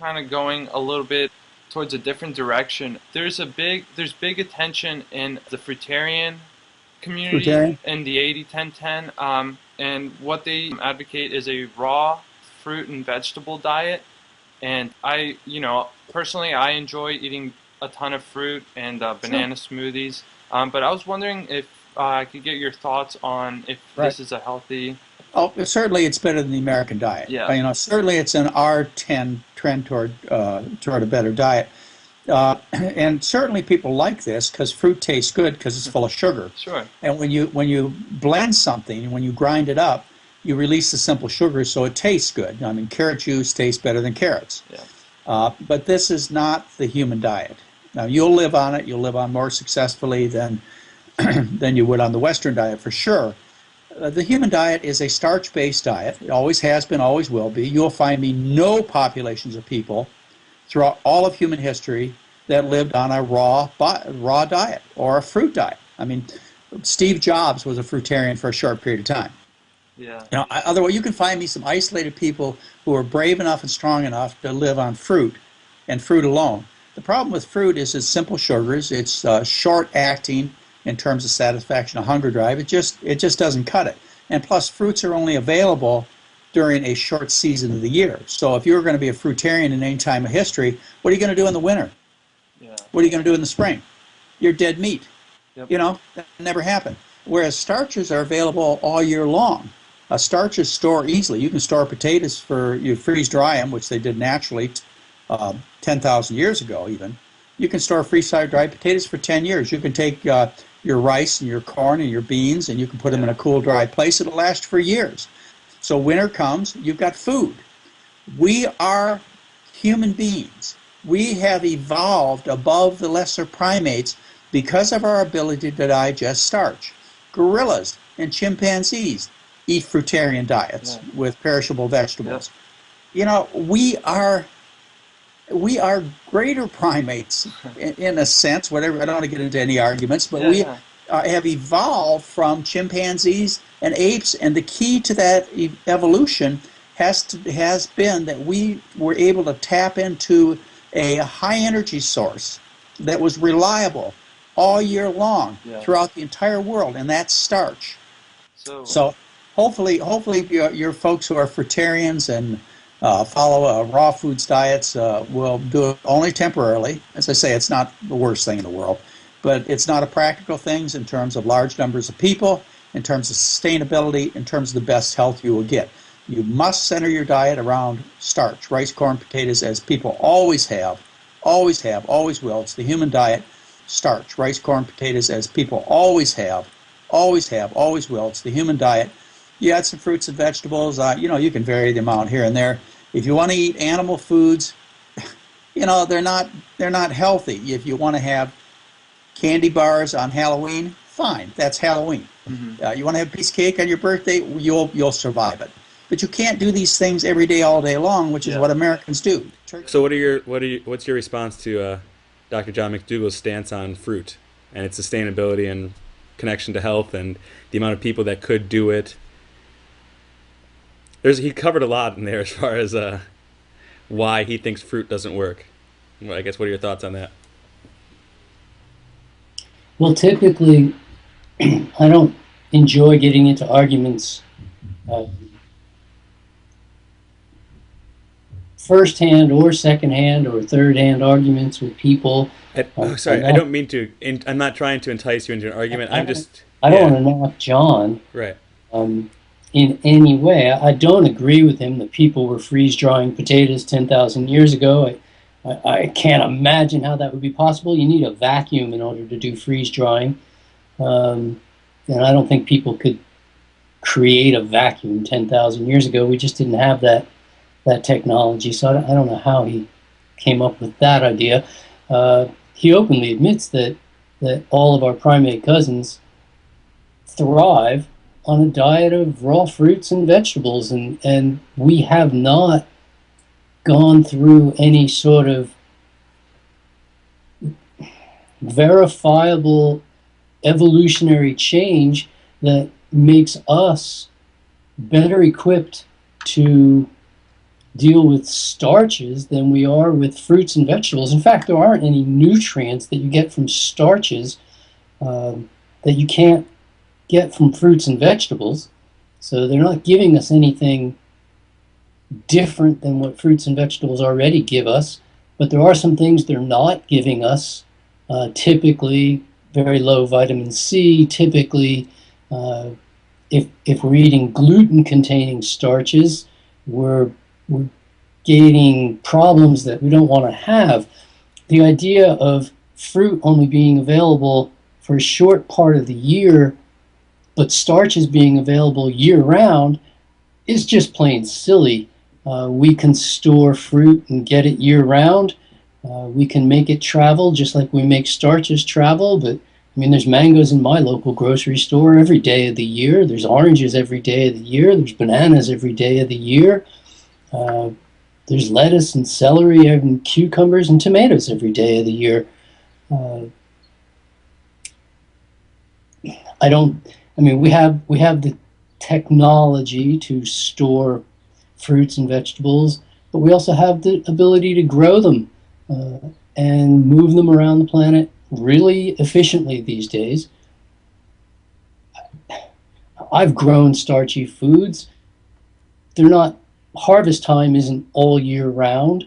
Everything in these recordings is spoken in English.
kind of going a little bit towards a different direction. There's big attention in the fruitarian community Fruitarian? in the 80-10-10, and what they advocate is a raw fruit and vegetable diet. And personally, I enjoy eating a ton of fruit and Sure. banana smoothies. But I was wondering if I could get your thoughts on if Right. this is a healthy. Oh, certainly it's better than the American diet. Yeah. Certainly it's an R10 trend toward a better diet. And certainly people like this because fruit tastes good because it's full of sugar. Sure. And when you blend something, when you grind it up, you release the simple sugars, so it tastes good. I mean, carrot juice tastes better than carrots. Yeah. But this is not the human diet. Now you'll live on it. You'll live on more successfully than than you would on the Western diet for sure. The human diet is a starch-based diet. It always has been, always will be. You'll find me no populations of people throughout all of human history that lived on a raw diet or a fruit diet. I mean, Steve Jobs was a fruitarian for a short period of time. Yeah. Otherwise, you can find me some isolated people who are brave enough and strong enough to live on fruit and fruit alone. The problem with fruit is it's simple sugars. It's short-acting in terms of satisfaction of hunger drive. It just doesn't cut it. And plus, fruits are only available during a short season of the year. So if you're going to be a fruitarian in any time of history, what are you going to do in the winter? Yeah. What are you going to do in the spring? You're dead meat. Yep. That never happened. Whereas starches are available all year long. Starches store easily. You can store potatoes you freeze dry them, which they did naturally 10,000 years ago even. You can store freeze-dried dried potatoes for 10 years. You can take your rice and your corn and your beans and you can put them in a cool, dry place. It'll last for years. So winter comes, you've got food. We are human beings. We have evolved above the lesser primates because of our ability to digest starch. Gorillas and chimpanzees eat fruitarian diets with perishable vegetables. We are greater primates in a sense. Whatever. I don't want to get into any arguments, but we have evolved from chimpanzees and apes, and the key to that evolution has been that we were able to tap into a high energy source that was reliable all year long throughout the entire world, and that's starch. So hopefully your folks who are fruitarians and follow raw foods diets will do it only temporarily. As I say, it's not the worst thing in the world, but it's not a practical thing in terms of large numbers of people, in terms of sustainability, in terms of the best health you will get. You must center your diet around starch, rice, corn, potatoes, as people always have, always will. It's the human diet. Starch, rice, corn, potatoes, as people always have, always will. It's the human diet. You add some fruits and vegetables. You can vary the amount here and there. If you want to eat animal foods, they're not healthy. If you want to have candy bars on Halloween, fine, that's Halloween. Mm-hmm. You want to have a piece of cake on your birthday, you'll survive it. But you can't do these things every day, all day long, which is what Americans do. So what's your response to Dr. John McDougall's stance on fruit and its sustainability and connection to health and the amount of people that could do it? He covered a lot in there as far as why he thinks fruit doesn't work. Well, I guess what are your thoughts on that? Well, typically, I don't enjoy getting into arguments first-hand or second-hand or third-hand arguments with people. Sorry, I don't mean to. I'm not trying to entice you into an argument. I don't want to knock John. Right. In any way. I don't agree with him that people were freeze-drying potatoes 10,000 years ago. I can't imagine how that would be possible. You need a vacuum in order to do freeze-drying. And I don't think people could create a vacuum 10,000 years ago. We just didn't have that technology. So I don't know how he came up with that idea. He openly admits that all of our primate cousins thrive on a diet of raw fruits and vegetables, and we have not gone through any sort of verifiable evolutionary change that makes us better equipped to deal with starches than we are with fruits and vegetables. In fact, there aren't any nutrients that you get from starches that you can't get from fruits and vegetables. So they're not giving us anything different than what fruits and vegetables already give us. But there are some things they're not giving us, typically very low vitamin C, typically if we're eating gluten-containing starches, we're gaining problems that we don't want to have. The idea of fruit only being available for a short part of the year, but starches being available year-round, is just plain silly. We can store fruit and get it year-round. We can make it travel just like we make starches travel, but I mean, there's mangoes in my local grocery store every day of the year. There's oranges every day of the year. There's bananas every day of the year. There's lettuce and celery and cucumbers and tomatoes every day of the year. We have the technology to store fruits and vegetables, but we also have the ability to grow them and move them around the planet really efficiently these days. I've grown starchy foods. They're not, harvest time isn't all year round.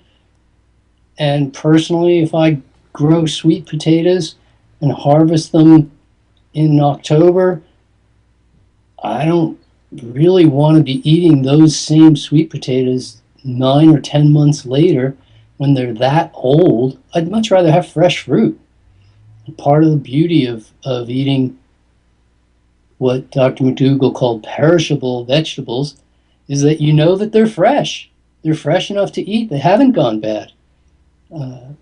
And personally, if I grow sweet potatoes and harvest them in October, I don't really want to be eating those same sweet potatoes 9 or 10 months later when they're that old. I'd much rather have fresh fruit. Part of the beauty of eating what Dr. McDougall called perishable vegetables is that you know that they're fresh. They're fresh enough to eat. They haven't gone bad. You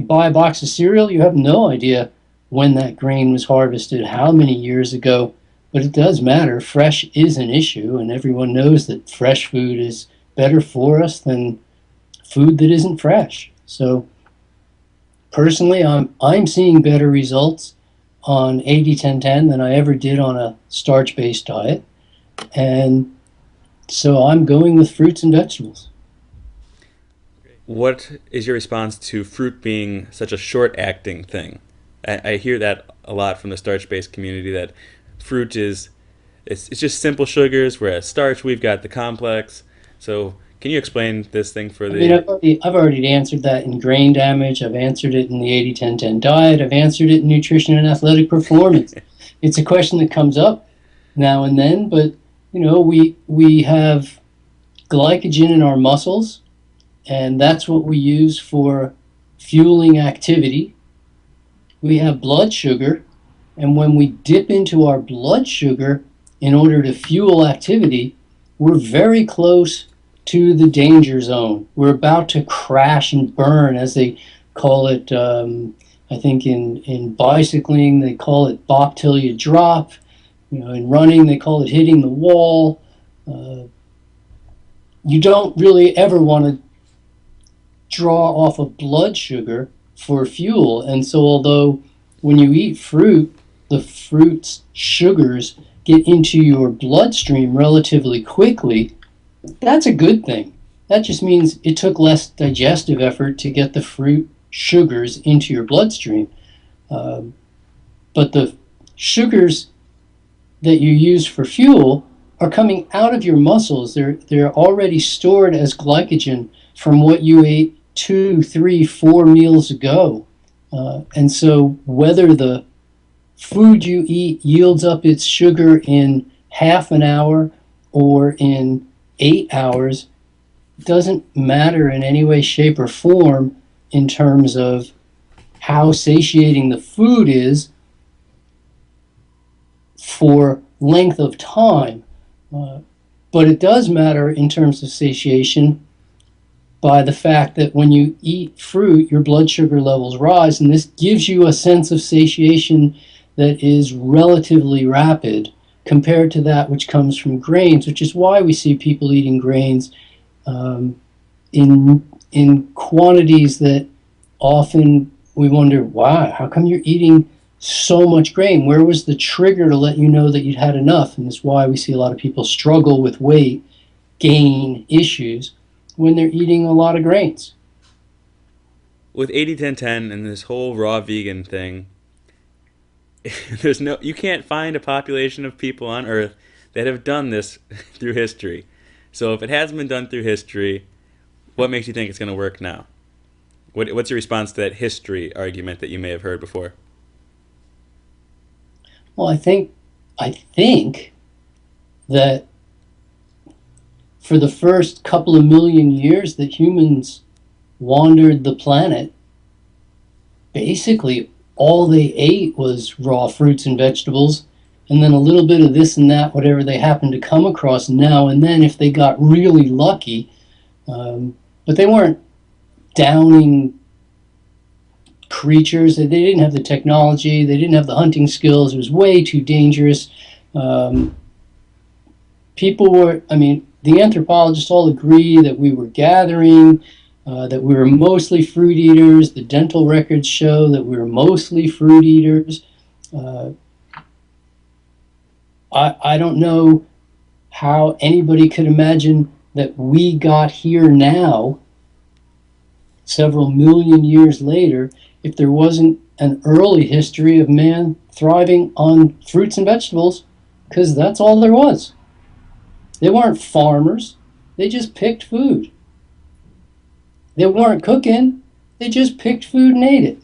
buy a box of cereal, you have no idea when that grain was harvested, how many years ago, but it does matter. Fresh is an issue, and everyone knows that fresh food is better for us than food that isn't fresh. So personally, I'm seeing better results on 80-10-10 than I ever did on a starch-based diet. And so I'm going with fruits and vegetables. What is your response to fruit being such a short-acting thing? I hear that a lot from the starch-based community, that fruit it's just simple sugars, whereas starch, we've got the complex. So can you explain this thing for the... I've already answered that in grain damage. I've answered it in the 80-10-10 diet. I've answered it in nutrition and athletic performance. It's a question that comes up now and then, but we have glycogen in our muscles, and that's what we use for fueling activity. We have blood sugar, and when we dip into our blood sugar in order to fuel activity, we're very close to the danger zone. We're about to crash and burn, as they call it. I think in bicycling they call it bop till you drop. In running they call it hitting the wall. You don't really ever want to draw off of blood sugar for fuel, and so although when you eat fruit, the fruit's sugars get into your bloodstream relatively quickly, that's a good thing. That just means it took less digestive effort to get the fruit sugars into your bloodstream. But the sugars that you use for fuel are coming out of your muscles. They're already stored as glycogen from what you ate 2, 3, 4 meals ago. And so whether the food you eat yields up its sugar in half an hour or in 8 hours doesn't matter in any way, shape, or form in terms of how satiating the food is for length of time. But it does matter in terms of satiation by the fact that when you eat fruit, your blood sugar levels rise, and this gives you a sense of satiation that is relatively rapid compared to that which comes from grains, which is why we see people eating grains in quantities that often we wonder, wow, how come you're eating so much grain? Where was the trigger to let you know that you'd had enough? And that's why we see a lot of people struggle with weight gain issues when they're eating a lot of grains. With 80-10-10 and this whole raw vegan thing, you can't find a population of people on Earth that have done this through history. So if it hasn't been done through history, what makes you think it's going to work now? What's your response to that history argument that you may have heard before? Well, I think that for the first couple of million years that humans wandered the planet, basically all they ate was raw fruits and vegetables, and then a little bit of this and that, whatever they happened to come across now and then if they got really lucky. But they weren't downing creatures. They didn't have the technology. They didn't have the hunting skills. It was way too dangerous. The anthropologists all agree that we were gathering, that we were mostly fruit eaters. The dental records show that we were mostly fruit eaters. I don't know how anybody could imagine that we got here now, several million years later, if there wasn't an early history of man thriving on fruits and vegetables, because that's all there was. They weren't farmers. They just picked food. They weren't cooking. They just picked food and ate it.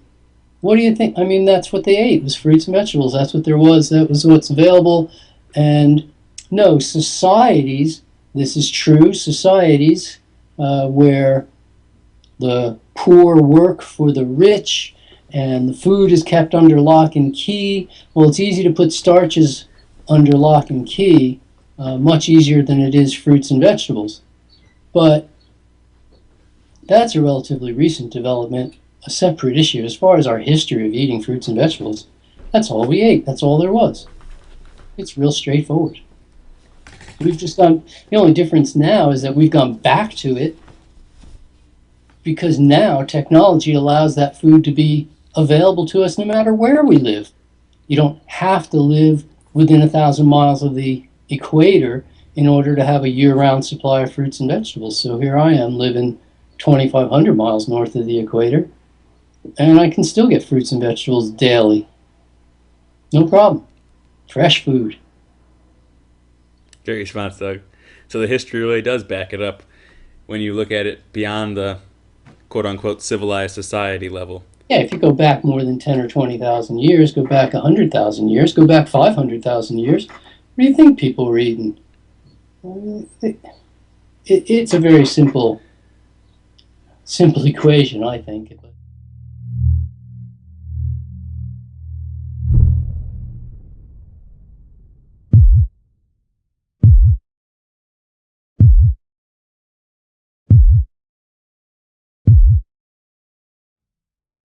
What do you think? I mean, that's what they ate, was fruits and vegetables. That's what there was. That was what's available. And no, societies, this is true, societies where the poor work for the rich and the food is kept under lock and key. Well, it's easy to put starches under lock and key, much easier than it is fruits and vegetables. But that's a relatively recent development, a separate issue. As far as our history of eating fruits and vegetables, that's all we ate. That's all there was. It's real straightforward. We've just gone, the only difference now is that we've gone back to it because now technology allows that food to be available to us no matter where we live. You don't have to live within 1,000 miles of the equator in order to have a year-round supply of fruits and vegetables. So here I am living 2,500 miles north of the equator, and I can still get fruits and vegetables daily. No problem. Fresh food. Great response, Doug. So the history really does back it up when you look at it beyond the quote-unquote civilized society level. Yeah, if you go back more than 10 or 20,000 years, go back 100,000 years, go back 500,000 years, what do you think people were eating? It's a very simple equation, I think.